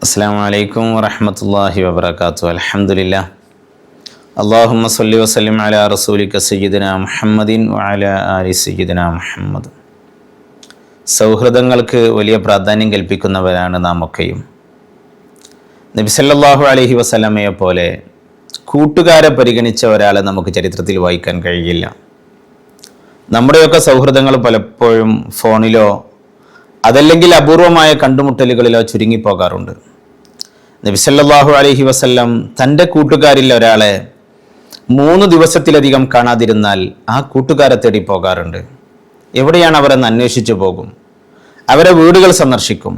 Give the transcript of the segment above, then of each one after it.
അസ്സലാമു അലൈക്കും വറഹ്മത്തുള്ളാഹി വബറകാതുഹു. അൽഹംദുലില്ലാഹ്. അല്ലാഹുമ്മ സ്വല്ലി വസല്ലിം അലാ റസൂലിക സയ്യിദിനാ മുഹമ്മദിൻ വഅലാ ആലി സയ്യിദിനാ മുഹമ്മദ്. സൗഹൃദങ്ങൾക്ക് വലിയ പ്രാധാന്യം കൽപ്പിക്കുന്നവരാണ് നാം ഒക്കെയും. നബി സല്ലല്ലാഹു അലൈഹി വസല്ലമയെ പോലെ കൂട്ടുകാരെ പരിഗണിച്ച ഒരാളെ നമുക്ക് ചരിത്രത്തിൽ വായിക്കാൻ കഴിയില്ല. നമ്മുടെയൊക്കെ സൗഹൃദങ്ങൾ പലപ്പോഴും ഫോണിലോ അതല്ലെങ്കിൽ അപൂർവമായ കണ്ടുമുട്ടലുകളിലോ ചുരുങ്ങിപ്പോകാറുണ്ട്. നബി സല്ലല്ലാഹു അലൈഹി വസല്ലം തൻ്റെ കൂട്ടുകാരിൽ ഒരാളെ 3 ദിവസത്തിലധികം കാണാതിരുന്നാൽ ആ കൂട്ടുകാരെ തേടി പോകാറുണ്ട്. എവിടെയാണ് അവരെന്ന് അന്വേഷിച്ചു പോകും. അവരെ വീടുകൾ സന്ദർശിക്കും.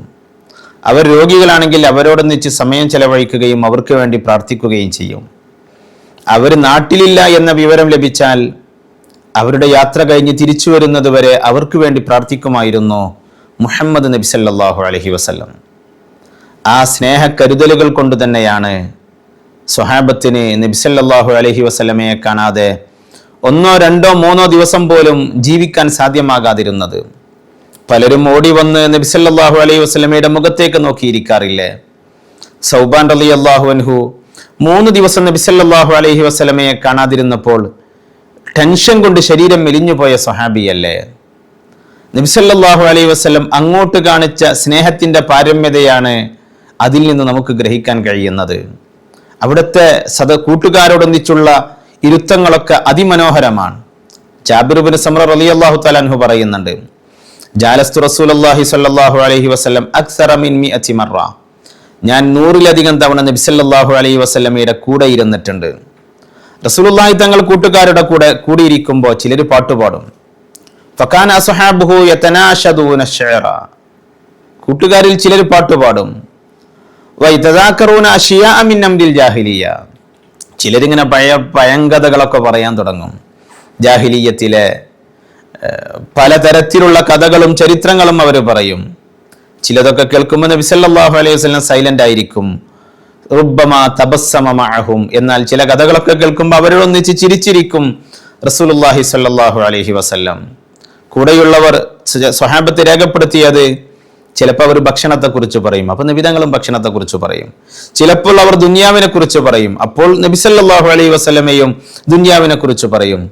അവർ രോഗികളാണെങ്കിൽ അവരോടൊന്നിച്ച് സമയം ചെലവഴിക്കുകയും അവർക്ക് വേണ്ടി പ്രാർത്ഥിക്കുകയും ചെയ്യും. അവർ നാട്ടിലില്ല എന്ന വിവരം ലഭിച്ചാൽ അവരുടെ യാത്ര കഴിഞ്ഞ് തിരിച്ചു വരുന്നത് വരെ അവർക്ക് വേണ്ടി പ്രാർത്ഥിക്കുമായിരുന്നു മുഹമ്മദ് നബി സല്ലല്ലാഹു അലൈഹി വസല്ലം. ആ സ്നേഹക്കരുതലുകൾ കൊണ്ട് തന്നെയാണ് സ്വഹാബത്തിന് നബി സല്ലല്ലാഹു അലൈഹി വസല്ലമയെ കാണാതെ 1, 2, 3 ദിവസം പോലും ജീവിക്കാൻ സാധ്യമാകാതിരുന്നത്. പലരും ഓടി വന്ന് നബി സല്ലല്ലാഹു അലൈഹി വസല്ലമയുടെ മുഖത്തേക്ക് നോക്കിയിരിക്കാറില്ലേ? സൗബാൻ റളിയല്ലാഹു അൻഹു 3 ദിവസം നബി സല്ലല്ലാഹു അലൈഹി വസല്ലമയെ കാണാതിരുന്നപ്പോൾ ടെൻഷൻ കൊണ്ട് ശരീരം മെലിഞ്ഞുപോയ സ്വഹാബിയല്ലേ? നബി സല്ലല്ലാഹു അലൈഹി വസല്ലം അങ്ങോട്ട് കാണിച്ച സ്നേഹത്തിന്റെ പാരമ്യതയാണ് അതിൽ നിന്ന് നമുക്ക് ഗ്രഹിക്കാൻ കഴിയുന്നത്. അവിടുത്തെ കൂട്ടുകാരോടൊന്നിച്ചുള്ള ഇരുത്തങ്ങളൊക്കെ അതിമനോഹരമാണ്. ജാബിർ ഇബ്നു സമ്ര റളിയല്ലാഹു തആല അൻഹു പറയുന്നുണ്ട്, ജാലസ്തു റസൂലുള്ളാഹി സ്വല്ലല്ലാഹു അലൈഹി വസല്ലം അക്സറ മിൻ 100 മറ. ഞാൻ 100-ലധികം തവണ നബി സല്ലല്ലാഹു അലൈഹി വസല്ലമയുടെ കൂടെ ഇരുന്നിട്ടുണ്ട്. റസൂലുള്ളാഹി തങ്ങൾ കൂട്ടുകാരുടെ കൂടിയിരിക്കുമ്പോൾ ചിലർ പാട്ടുപാടും. ഫകാന അസ്ഹാബുഹു യതനാശദൂന അശ്ശഅറ. കൂട്ടുകാരിൽ ചിലർ പാട്ടുപാടും. വയതദാകറൂന അശിയാഅ മിൻ അംരിൽ ജാഹിലിയ്യ. ചിലരിങ്ങനെ പഴങ്കഥകളൊക്കെ പറയാൻ തുടങ്ങും. ജാഹിലിയ്യത്തിലെ പലതരത്തിലുള്ള കഥകളും ചരിത്രങ്ങളും അവർ പറയും. ചിലതൊക്കെ കേൾക്കുമ്പോൾ നബി സല്ലല്ലാഹു അലൈഹി വസല്ലം സൈലന്റ് ആയിരിക്കും. റുബ്ബമാ തബസ്സമ മഅഹും. എന്നാൽ ചില കഥകളൊക്കെ കേൾക്കുമ്പോൾ അവരോടൊന്നിച്ച് ചിരിച്ചിരിക്കും റസൂലുള്ളാഹി സ്വല്ലല്ലാഹു അലൈഹി വസല്ലം. കൂടെയുള്ളവർ സ്വഹാബത്ത് രേഖപ്പെടുത്തിയത്, ചിലപ്പോൾ അവർ ഭക്ഷണത്തെക്കുറിച്ച് പറയും, അപ്പോൾ നബിതങ്ങളും ഭക്ഷണത്തെക്കുറിച്ച് പറയും. ചിലപ്പോൾ അവർ ദുനിയാവിനെ കുറിച്ച് പറയും, അപ്പോൾ നബി സല്ലല്ലാഹു അലൈഹി വസല്ലമയും ദുനിയാവിനെ കുറിച്ച് പറയും.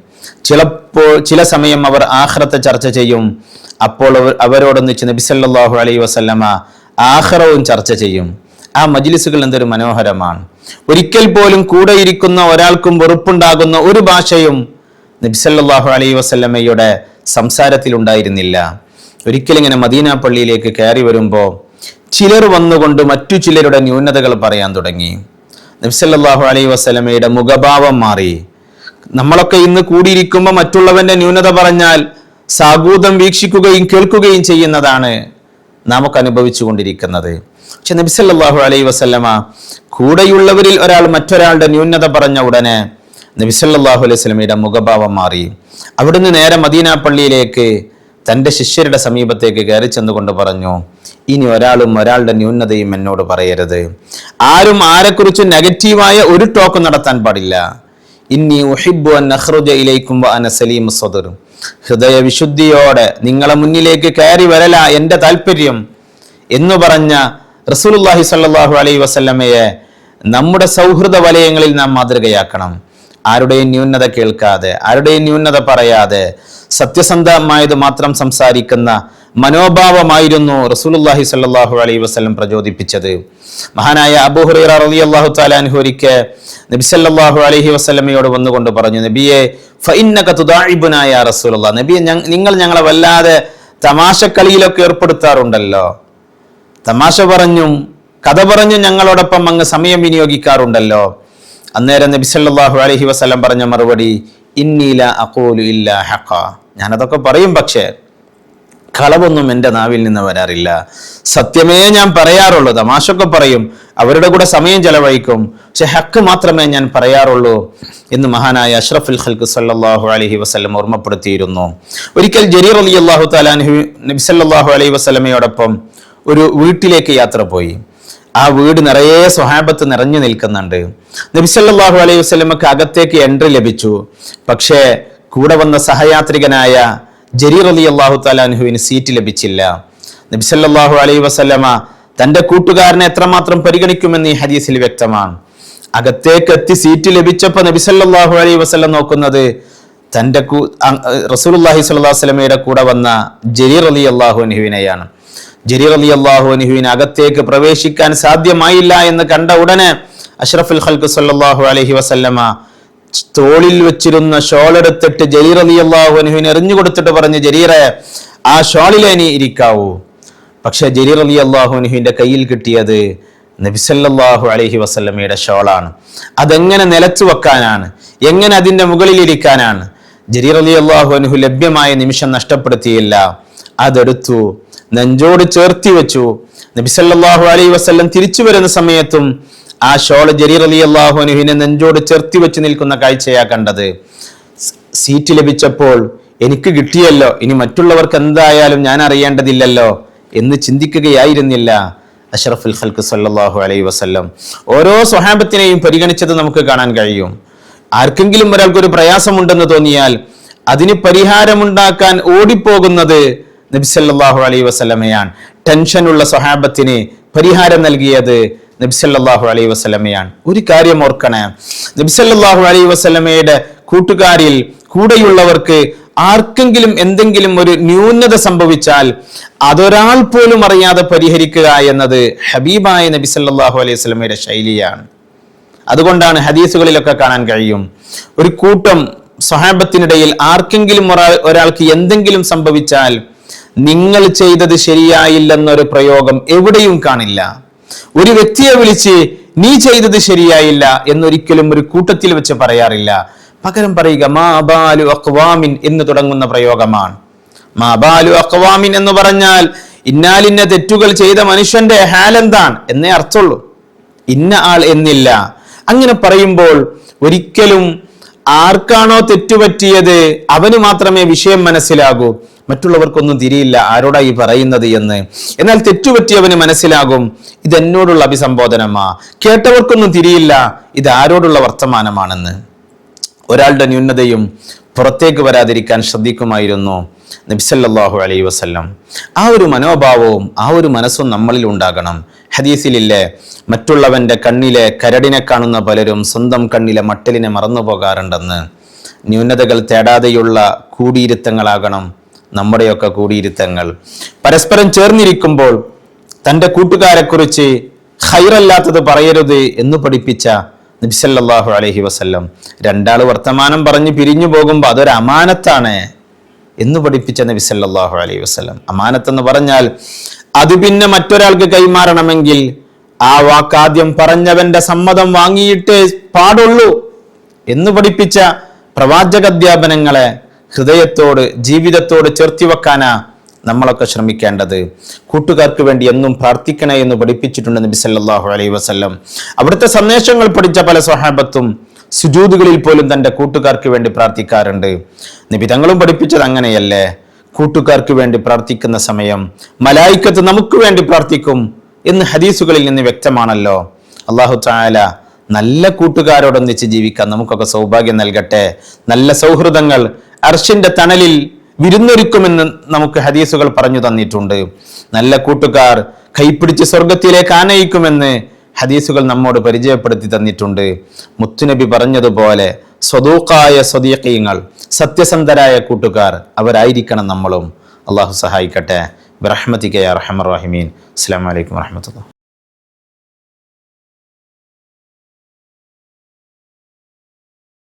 ചില സമയം അവർ ആഖിറത്തെ ചർച്ച ചെയ്യും, അപ്പോൾ അവരോടൊന്നിച്ച് നബി സല്ലല്ലാഹു അലൈഹി വസല്ലമ ആഖിറവും ചർച്ച ചെയ്യും. ആ മജ്ലിസുകൾ എന്തൊരു മനോഹരമാണ്. ഒരിക്കൽ പോലും കൂടെ ഇരിക്കുന്ന ഒരാൾക്കും വെറുപ്പുണ്ടാകുന്ന ഒരു ഭാഷയും നബി സല്ലല്ലാഹു അലൈഹി വസല്ലമയുടെ സംസാരത്തിൽ ഉണ്ടായിരുന്നില്ല. ഒരിക്കലിങ്ങനെ മദീന പള്ളിയിലേക്ക് കയറി വരുമ്പോൾ ചിലർ വന്നുകൊണ്ട് മറ്റു ചിലരുടെ ന്യൂനതകൾ പറയാൻ തുടങ്ങി. നബി സല്ലല്ലാഹു അലൈഹി വസല്ലമയുടെ മുഖഭാവം മാറി. നമ്മളൊക്കെ ഇന്ന് കൂടിയിരിക്കുമ്പോൾ മറ്റുള്ളവന്റെ ന്യൂനത പറഞ്ഞാൽ സാഗൂതം വീക്ഷിക്കുകയും കേൾക്കുകയും ചെയ്യുന്നതാണ് നമുക്ക് അനുഭവിച്ചു കൊണ്ടിരിക്കുന്നത്. പക്ഷെ നബി സല്ലല്ലാഹു അലൈഹി വസല്ലമ കൂടെയുള്ളവരിൽ ഒരാൾ മറ്റൊരാളുടെ ന്യൂനത പറഞ്ഞ ഉടനെ നബി സല്ലല്ലാഹു അലൈഹി വസല്ലമയുടെ മുഖഭാവം മാറി. അവിടുന്ന് നേരെ മദീന പള്ളിയിലേക്ക് തൻ്റെ ശിഷ്യരുടെ സമീപത്തേക്ക് കയറി ചെന്നുകൊണ്ട് പറഞ്ഞു, ഇനി ഒരാളുടെ ന്യൂനതയും എന്നോട് പറയരുത്. ആരും ആരെക്കുറിച്ച് നെഗറ്റീവായ ഒരു ടോക്ക് നടത്താൻ പാടില്ല. ഇന്നി ഉഹിബ്ബു അൻ അഖ്റുജ ഇലൈക്കും വ അന സലീമു സദ്ർ. ഹൃദയ വിശുദ്ധിയോടെ നിങ്ങളെ മുന്നിലേക്ക് കയറി വരല എൻ്റെ താല്പര്യം എന്ന് പറഞ്ഞ റസൂലുള്ളാഹി സ്വല്ലല്ലാഹു അലൈഹി വസല്ലമയെ നമ്മുടെ സൗഹൃദ വലയങ്ങളിൽ നാം മാതൃകയാക്കണം. ആരുടെയും ന്യൂനത കേൾക്കാതെ, ആരുടെയും ന്യൂനത പറയാതെ സത്യസന്ധമായത് മാത്രം സംസാരിക്കുന്ന മനോഭാവമായിരുന്നു റസൂലുള്ളാഹി സ്വല്ലല്ലാഹു അലൈഹി വസല്ലം പ്രചോദിപ്പിച്ചത്. മഹാനായ അബൂ ഹുറൈറ റളിയല്ലാഹു തആല അൻഹു ഒരിക്കൽ നബി സല്ലല്ലാഹു അലൈഹി വസല്ലമയോട് വന്നുകൊണ്ട് പറഞ്ഞു, നബിയെ ഫഇന്നക തുദാഇബുനാ യാ റസൂലുള്ളാഹ്. നബിയെ നിങ്ങൾ ഞങ്ങളെ വല്ലാതെ തമാശക്കളിയിലൊക്കെ ഏർപ്പെടുത്താറുണ്ടല്ലോ. തമാശ പറഞ്ഞും കഥ പറഞ്ഞും ഞങ്ങളോടൊപ്പം അങ്ങ് സമയം വിനിയോഗിക്കാറുണ്ടല്ലോ. അന്നേരം നബി സല്ലല്ലാഹു അലൈഹി വസല്ലം പറഞ്ഞ മറുപടി, ഇന്നി ലാ അഖൂലു ഇല്ലാ ഹഖ. ഞാനതൊക്കെ പറയും, പക്ഷേ കളവൊന്നും എൻ്റെ നാവിൽ നിന്ന് വരാറില്ല. സത്യമേ ഞാൻ പറയാറുള്ളൂ. തമാശൊക്കെ പറയും, അവരുടെ കൂടെ സമയം ചെലവഴിക്കും, പക്ഷെ ഹക്ക് മാത്രമേ ഞാൻ പറയാറുള്ളൂ എന്ന് മഹാനായ അഷ്റഫുൽ ഖൽഖ് സല്ലല്ലാഹു അലൈഹി വസല്ലം ഓർമ്മപ്പെടുത്തിയിരുന്നു. ഒരിക്കൽ ജരീർ റളിയല്ലാഹു തആല അൻഹു നബി സല്ലല്ലാഹു അലൈഹി വസല്ലമയോടൊപ്പം ഒരു വീട്ടിലേക്ക് യാത്ര പോയി. ആ വീട് നിറയെ സ്വഹാബത്ത് നിറഞ്ഞു നിൽക്കുന്നുണ്ട്. നബി സല്ലല്ലാഹു അലൈഹി വസല്ലമക്ക് അകത്തേക്ക് എൻട്രി ലഭിച്ചു. പക്ഷേ കൂടെ വന്ന സഹയാത്രികനായ ജരീർ റളിയല്ലാഹു തആല അൻഹുവിന് സീറ്റ് ലഭിച്ചില്ല. നബി സല്ലല്ലാഹു അലൈഹി വസല്ലമ തന്റെ കൂട്ടുകാരനെ എത്രമാത്രം പരിഗണിക്കുമെന്ന് ഈ ഹദീസിൽ വ്യക്തമാണ്. അകത്തേക്ക് എത്തി സീറ്റ് ലഭിച്ചപ്പോൾ നബി സല്ലല്ലാഹു അലൈഹി വസല്ലം നോക്കുന്നത് തന്റെ റസൂലുള്ളാഹി സ്വല്ലല്ലാഹു അലൈഹി വസല്ലമയുടെ കൂടെ വന്ന ജരീർ റളിയല്ലാഹു അൻഹുവിനെയാണ്. ജരീർ റളിയല്ലാഹു അൻഹുവിനെ അകത്തേക്ക് പ്രവേശിക്കാൻ സാധ്യമായില്ല എന്ന് കണ്ട ഉടനെ അഷ്റഫുൽ ഖൽഖ് സ്വല്ലല്ലാഹു അലൈഹി വസല്ലമ തോളിൽ വെച്ചിരുന്ന ഷോൾ എടുത്തിട്ട് ജരീർ റളിയല്ലാഹു അൻഹുവിനെ എറിഞ്ഞു കൊടുത്തിട്ട് പറഞ്ഞു, ജരീറെ, ആ ഷോളിലെ നീ ഇരിക്കാവൂ. പക്ഷെ ജരീർ റളിയല്ലാഹു അൻഹുവിന്റെ കയ്യിൽ കിട്ടിയത് നബി സല്ലല്ലാഹു അലൈഹി വസല്ലമയുടെ ഷോളാണ്. അതെങ്ങനെ നിലച്ചു വെക്കാനാണ്, എങ്ങനെ അതിന്റെ മുകളിൽ ഇരിക്കാനാണ്? ജരീർ റളിയല്ലാഹു അൻഹു ലഭ്യമായ നിമിഷം നഷ്ടപ്പെടുത്തിയില്ല. അതെടുത്തു നെഞ്ചോട് ചേർത്തി വെച്ചു. നബി സല്ലല്ലാഹു അലൈഹി വസല്ലം തിരിച്ചു വരുന്ന സമയത്തും ആ ഷോൾ ജരീർ റളിയല്ലാഹു അൻഹുവിനെ നെഞ്ചോട് ചേർത്തി വെച്ച് നിൽക്കുന്ന കാഴ്ചയാ കണ്ടത്. സീറ്റ് ലഭിച്ചപ്പോൾ എനിക്ക് കിട്ടിയല്ലോ, ഇനി മറ്റുള്ളവർക്ക് എന്തായാലും ഞാൻ അറിയേണ്ടതില്ലല്ലോ എന്ന് ചിന്തിക്കുകയായിരുന്നില്ല അഷ്റഫുൽ ഖൽഖ് സല്ലല്ലാഹു അലൈഹി വസല്ലം. ഓരോ സ്വഹാബത്തിനെയും പരിഗണിച്ചത് നമുക്ക് കാണാൻ കഴിയും. ആർക്കെങ്കിലും ഒരാൾക്കൊരു പ്രയാസമുണ്ടെന്ന് തോന്നിയാൽ അതിന് പരിഹാരമുണ്ടാക്കാൻ ഓടിപ്പോകുന്നത് നബി സല്ലല്ലാഹു അലൈഹി വസല്ലമയാണ്. ടെൻഷനുള്ള സ്വഹാബത്തിന് പരിഹാരം നൽകിയത് നബി സല്ലല്ലാഹു അലൈഹി വസല്ലമയാണ്. ഒരു കാര്യം ഓർക്കണേ, നബി സല്ലല്ലാഹു അലൈഹി വസല്ലമയുടെ കൂട്ടുകാരിൽ കൂടെയുള്ളവർക്ക് ആർക്കെങ്കിലും എന്തെങ്കിലും ഒരു ന്യൂനത സംഭവിച്ചാൽ അതൊരാൾ പോലും അറിയാതെ പരിഹരിക്കുക എന്നത് ഹബീബായ നബി സല്ലല്ലാഹു അലൈഹി വസല്ലമയുടെ ശൈലിയാണ്. അതുകൊണ്ടാണ് ഹദീസുകളിലൊക്കെ കാണാൻ കഴിയും, ഒരു കൂട്ടം സ്വഹാബത്തിനിടയിൽ ആർക്കെങ്കിലും ഒരാൾക്ക് എന്തെങ്കിലും സംഭവിച്ചാൽ നിങ്ങൾ ചെയ്തത് ശരിയായില്ലെന്നൊരു പ്രയോഗം എവിടെയും കാണില്ല. ഒരു വ്യക്തിയെ വിളിച്ച് നീ ചെയ്തത് ശരിയായില്ല എന്നൊരിക്കലും ഒരു കൂട്ടത്തിൽ വെച്ച് പറയാറില്ല. പകരം പറയുക മാ ബാലു അഖ്വാമിൻ എന്ന് തുടങ്ങുന്ന പ്രയോഗമാണ്. മാ ബാലു അഖ്വാമിൻ എന്ന് പറഞ്ഞാൽ ഇന്നാലിന്ന തെറ്റുകൾ ചെയ്ത മനുഷ്യന്റെ ഹാലെന്താണ് എന്നേ അർത്ഥമുള്ളൂ, ഇന്ന ആൾ എന്നില്ല. അങ്ങനെ പറയുമ്പോൾ ഒരിക്കലും ആർക്കാണോ തെറ്റുപറ്റിയത് അവന് മാത്രമേ വിഷയം മനസ്സിലാകൂ, മറ്റുള്ളവർക്കൊന്നും തിരിയില്ല ആരോടാ ഈ പറയുന്നത് എന്ന്. എന്നാൽ തെറ്റുപറ്റിയവന് മനസ്സിലാകും ഇത് എന്നോടുള്ള അഭിസംബോധനമാ, കേട്ടവർക്കൊന്നും തിരിയില്ല ഇത് ആരോടുള്ള വർത്തമാനമാണെന്ന്. ഒരാളുടെ ന്യൂനതയും പുറത്തേക്ക് വരാതിരിക്കാൻ ശ്രദ്ധിക്കുമായിരുന്നു നബി സല്ലല്ലാഹു അലൈഹി വസല്ലം. ആ ഒരു മനോഭാവവും ആ ഒരു മനസ്സും നമ്മളിൽ ഉണ്ടാകണം. ഹദീസിലില്ലേ, മറ്റുള്ളവന്റെ കണ്ണിലെ കരടിനെ കാണുന്ന പലരും സ്വന്തം കണ്ണിലെ മട്ടലിനെ മറന്നു പോകാറുണ്ടെന്ന്. ന്യൂനതകൾ തേടാതെയുള്ള കൂടിയിരുത്തങ്ങളാകണം നമ്മുടെയൊക്കെ കൂടിയിരുത്തങ്ങൾ. പരസ്പരം ചേർന്നിരിക്കുമ്പോൾ തൻ്റെ കൂട്ടുകാരെക്കുറിച്ച് ഖൈറല്ലാത്തത് പറയരുത് എന്ന് പഠിപ്പിച്ച നബി സല്ലല്ലാഹു അലൈഹി വസല്ലം. രണ്ടാൾ വർത്തമാനം പറഞ്ഞ് പിരിഞ്ഞു പോകുമ്പോൾ അതൊരു അമാനത്താണ് എന്ന് പഠിപ്പിച്ച നബി സല്ലല്ലാഹു അലൈഹി വസല്ലം. അമാനത്തെന്ന് പറഞ്ഞാൽ അത് പിന്നെ മറ്റൊരാൾക്ക് കൈമാറണമെങ്കിൽ ആ വാക്കാദ്യം പറഞ്ഞവന്റെ സമ്മതം വാങ്ങിയിട്ടേ പാടുള്ളൂ എന്ന് പഠിപ്പിച്ച പ്രവാചകാധ്യാപനങ്ങളെ ഹൃദയത്തോട് ജീവിതത്തോട് ചേർത്തി വെക്കാനാ നമ്മളൊക്കെ ശ്രമിക്കേണ്ടത്. കൂട്ടുകാർക്ക് വേണ്ടി എന്നും പ്രാർത്ഥിക്കണേ എന്ന് പഠിപ്പിച്ചിട്ടുണ്ട് നബി സല്ലല്ലാഹു അലൈഹി വസല്ലം. അവിടുത്തെ സന്ദേശങ്ങൾ പഠിച്ച പല സ്വഹാബത്തും സുജൂദുകളിൽ പോലും തൻ്റെ കൂട്ടുകാർക്ക് വേണ്ടി പ്രാർത്ഥിക്കാറുണ്ട്. നബി തങ്ങളും പഠിപ്പിച്ചത് അങ്ങനെയല്ലേ? കൂട്ടുകാർക്ക് വേണ്ടി പ്രാർത്ഥിക്കുന്ന സമയം മലായിക്കത്ത് നമുക്ക് വേണ്ടി പ്രാർത്ഥിക്കും എന്ന് ഹദീസുകളിൽ നിന്ന് വ്യക്തമാണല്ലോ. അല്ലാഹു തആല നല്ല കൂട്ടുകാരോടൊന്നിച്ച് ജീവിക്കാൻ നമുക്കൊക്കെ സൗഭാഗ്യം നൽകട്ടെ. നല്ല സൗഹൃദങ്ങൾ അർശിന്റെ തണലിൽ വിരുന്നൊരുക്കുമെന്ന് നമുക്ക് ഹദീസുകൾ പറഞ്ഞു തന്നിട്ടുണ്ട്. നല്ല കൂട്ടുകാർ കൈപ്പിടിച്ച് സ്വർഗത്തിലേക്ക് ആനയിക്കുമെന്ന് ഹദീസുകൾ നമ്മോട് പരിചയപ്പെടുത്തി തന്നിട്ടുണ്ട്. മുത്തുനബി പറഞ്ഞതുപോലെ സ്വദൂഖായ സ്വദീഖീങ്ങൾ, സത്യസന്ധരായ കൂട്ടുകാർ അവരായിരിക്കണം നമ്മളും. അള്ളാഹു സഹായിക്കട്ടെ. ബിറഹ്മതിക യാ അർഹമർ റഹീമീൻ. അസ്സലാമു അലൈക്കും വറഹ്മത്തുള്ളാഹി.